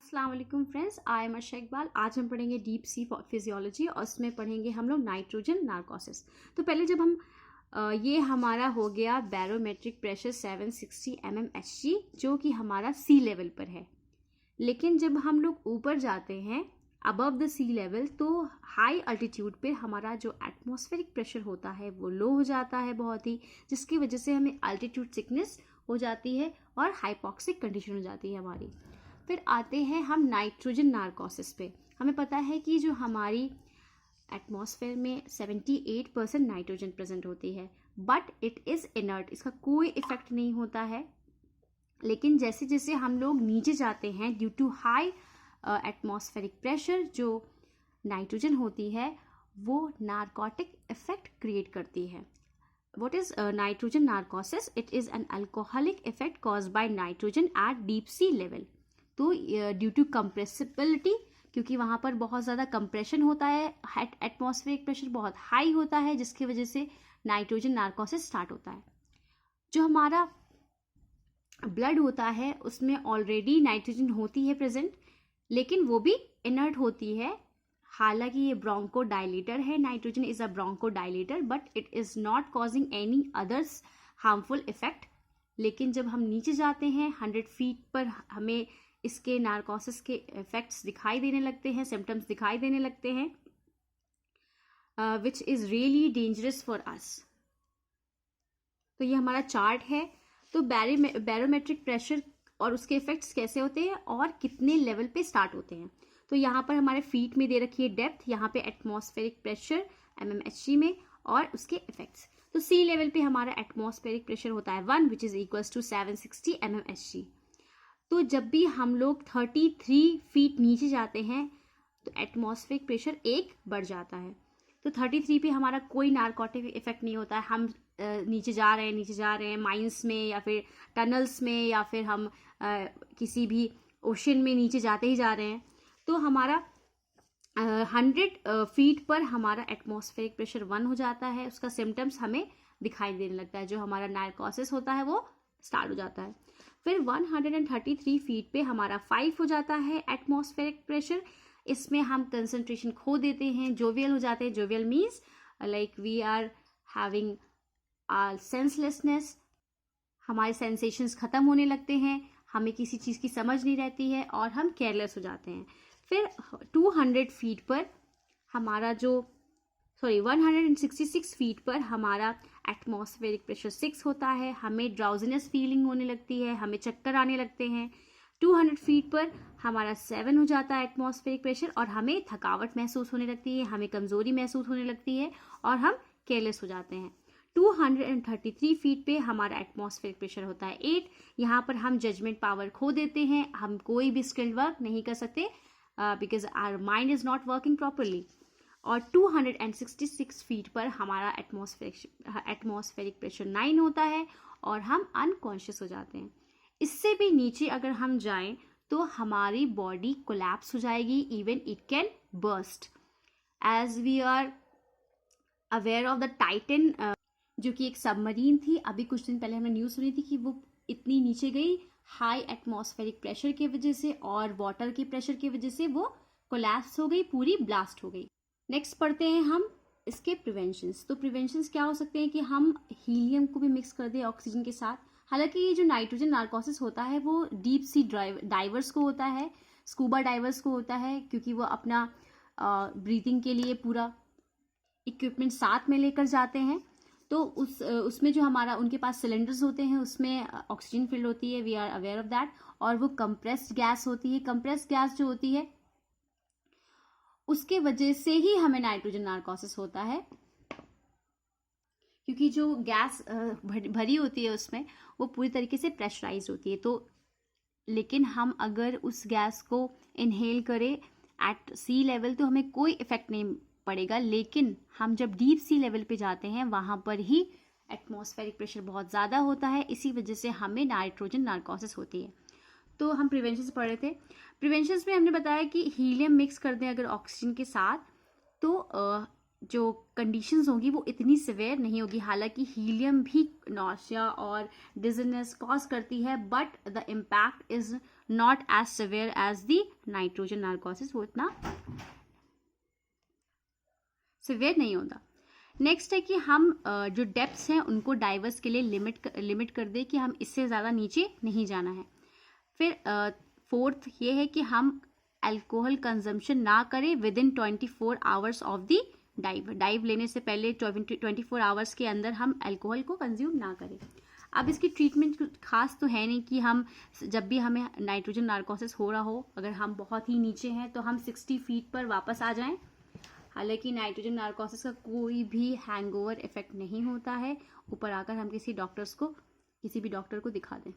अस्सलाम वालेकुम friends, I am अर्शा Iqbal. आज हम पढ़ेंगे डीप सी फिजियोलॉजी और उसमें पढ़ेंगे हम लोग नाइट्रोजन नार्कोसिस। तो पहले जब हम ये हमारा हो गया बैरोमेट्रिक प्रेशर 760 mmHg जो कि हमारा सी लेवल पर है। लेकिन जब हम लोग ऊपर जाते हैं अबव द सी लेवल तो हाई अल्टीट्यूड पे हमारा जो एटमॉस्फेरिक प्रेशर होता है वो लो हो जाता है बहुत ही, जिसकी वजह से हमें अल्टीट्यूड सिकनेस हो जाती है और हाइपॉक्सिक कंडीशन हो जाती है हमारी। फिर आते हैं हम नाइट्रोजन नार्कोसिस पे। हमें पता है कि जो हमारी एटमॉस्फेयर में 78% नाइट्रोजन प्रेजेंट होती है, बट इट इज़ इनर्ट, इसका कोई इफेक्ट नहीं होता है। लेकिन जैसे जैसे हम लोग नीचे जाते हैं due to high atmospheric pressure, जो नाइट्रोजन होती है वो नार्कोटिक इफेक्ट क्रिएट करती है। What is nitrogen narcosis? It is an alcoholic effect caused by nitrogen at deep sea level. तो ड्यू टू कंप्रेसिबिलिटी, क्योंकि वहाँ पर बहुत ज़्यादा कंप्रेशन होता है, एटमॉस्फेरिक प्रेशर बहुत हाई होता है, जिसकी वजह से नाइट्रोजन नार्कोसिस स्टार्ट होता है। जो हमारा ब्लड होता है उसमें ऑलरेडी नाइट्रोजन होती है प्रेजेंट, लेकिन वो भी इनर्ट होती है। हालांकि ये ब्रोंको डायलेटर है, nitrogen is a bronchodilator, but it is not causing any others harmful effect. लेकिन जब हम नीचे जाते हैं 100 फीट पर हमें इसके नार्कोसिस के इफेक्ट्स दिखाई देने लगते हैं, सिम्टम्स दिखाई देने लगते हैं, which is really dangerous for us. तो ये हमारा चार्ट है। तो बैरोमेट्रिक प्रेशर और उसके इफेक्ट्स कैसे होते हैं और कितने लेवल पे स्टार्ट होते हैं। तो यहाँ पर हमारे फीट में दे रखी है डेप्थ, यहाँ पे एटमॉस्फेरिक प्रेशर mmHg में और उसके इफेक्ट्स। तो सी लेवल पे हमारा एटमॉस्फेरिक प्रेशर होता है 1 which is equals to 760 mmHg। तो जब भी हम लोग 33 फीट नीचे जाते हैं तो एटमॉस्फेरिक प्रेशर 1 बढ़ जाता है। तो 33 पे हमारा कोई नार्कोटिक इफेक्ट नहीं होता है। हम नीचे जा रहे हैं माइंस में या फिर टनल्स में या फिर हम किसी भी ओशन में नीचे जाते ही जा रहे हैं। तो हमारा 100 फीट पर हमारा एटमॉस्फेरिक प्रेशर 1 हो जाता है, उसका सिम्टम्स हमें दिखाई देने लगता है, जो हमारा नार्कोसिस होता है वो स्टार्ट हो जाता है। फिर 133 फीट पे हमारा 5 हो जाता है एटमॉस्फेरिक प्रेशर। इसमें हम कंसंट्रेशन खो देते हैं, जोवियल हो जाते हैं। Jovial means like we are having senselessness, हमारे सेंसेशंस खत्म होने लगते हैं, हमें किसी चीज़ की समझ नहीं रहती है और हम केयरलेस हो जाते हैं। फिर 200 फीट पर हमारा 166 फीट पर हमारा एटमॉस्फेरिक प्रेशर 6 होता है, हमें ड्राउजीनेस फीलिंग होने लगती है, हमें चक्कर आने लगते हैं। 200 फीट पर हमारा 7 हो जाता है एटमॉस्फेरिक प्रेशर और हमें थकावट महसूस होने लगती है, हमें कमज़ोरी महसूस होने लगती है और हम केयरलेस हो जाते हैं। 233 फीट पे हमारा एटमॉस्फेरिक प्रेशर होता है 8। यहाँ पर हम जजमेंट पावर खो देते हैं, हम कोई भी स्किल्ड वर्क नहीं कर सकते because our mind is not working properly. और 266 फीट पर हमारा एटमॉस्फेरिक प्रेशर 9 होता है और हम अनकॉन्शियस हो जाते हैं। इससे भी नीचे अगर हम जाएं तो हमारी बॉडी कोलैप्स हो जाएगी, even it can burst. As we are aware of the Titan, जो कि एक सबमरीन थी, अभी कुछ दिन पहले हमने न्यूज़ सुनी थी कि वो इतनी नीचे गई हाई एटमॉस्फेरिक प्रेशर की वजह से और वाटर के प्रेशर की वजह से वो कोलैप्स हो गई, पूरी ब्लास्ट हो गई। नेक्स्ट पढ़ते हैं हम इसके प्रिवेंशंस। तो प्रिवेंशंस क्या हो सकते हैं कि हम हीलियम को भी मिक्स कर दें ऑक्सीजन के साथ। हालांकि ये जो नाइट्रोजन नार्कोसिस होता है वो डीप सी डाइवर्स को होता है, स्कूबा डाइवर्स को होता है, क्योंकि वो अपना ब्रीथिंग के लिए पूरा इक्विपमेंट साथ में लेकर जाते हैं। तो उसमें जो हमारा उनके पास सिलेंडर्स होते हैं उसमें ऑक्सीजन फिल्ड होती है, we are aware of that. और वो कंप्रेस्ड गैस होती है, कंप्रेस्ड गैस जो होती है उसके वजह से ही हमें नाइट्रोजन नार्कोसिस होता है, क्योंकि जो गैस भरी होती है उसमें वो पूरी तरीके से प्रेशराइज होती है। तो लेकिन हम अगर उस गैस को इनहेल करें एट सी लेवल तो हमें कोई इफेक्ट नहीं पड़ेगा, लेकिन हम जब डीप सी लेवल पे जाते हैं वहाँ पर ही एटमॉस्फेरिक प्रेशर बहुत ज़्यादा होता है, इसी वजह से हमें नाइट्रोजन नार्कोसिस होती है। तो हम प्रिवेंशंस पढ़ रहे थे। प्रिवेंशंस में हमने बताया कि हीलियम मिक्स कर दें अगर ऑक्सीजन के साथ तो जो कंडीशंस होगी वो इतनी सिवियर नहीं होगी। हालांकि हीलियम भी नॉसिया और डिजीनेस कॉज करती है, but the impact is not as severe as the nitrogen narcosis, वो इतना सिवियर नहीं होता। नेक्स्ट है कि हम जो डेप्थ्स हैं उनको डाइवर्स के लिए लिमिट कर दे कि हम इससे ज़्यादा नीचे नहीं जाना है। फिर फोर्थ ये है कि हम अल्कोहल कंजम्पशन ना करें with in 24 hours of the dive लेने से पहले 24 आवर्स के अंदर हम अल्कोहल को कंज्यूम ना करें। अब इसकी ट्रीटमेंट खास तो है नहीं कि हम जब भी हमें नाइट्रोजन नार्कोसिस हो रहा हो, अगर हम बहुत ही नीचे हैं तो हम 60 फीट पर वापस आ जाएं। हालांकि नाइट्रोजन नार्कोसिस का कोई भी हैंगओवर इफेक्ट नहीं होता है। ऊपर आकर हम किसी भी डॉक्टर को दिखा दें।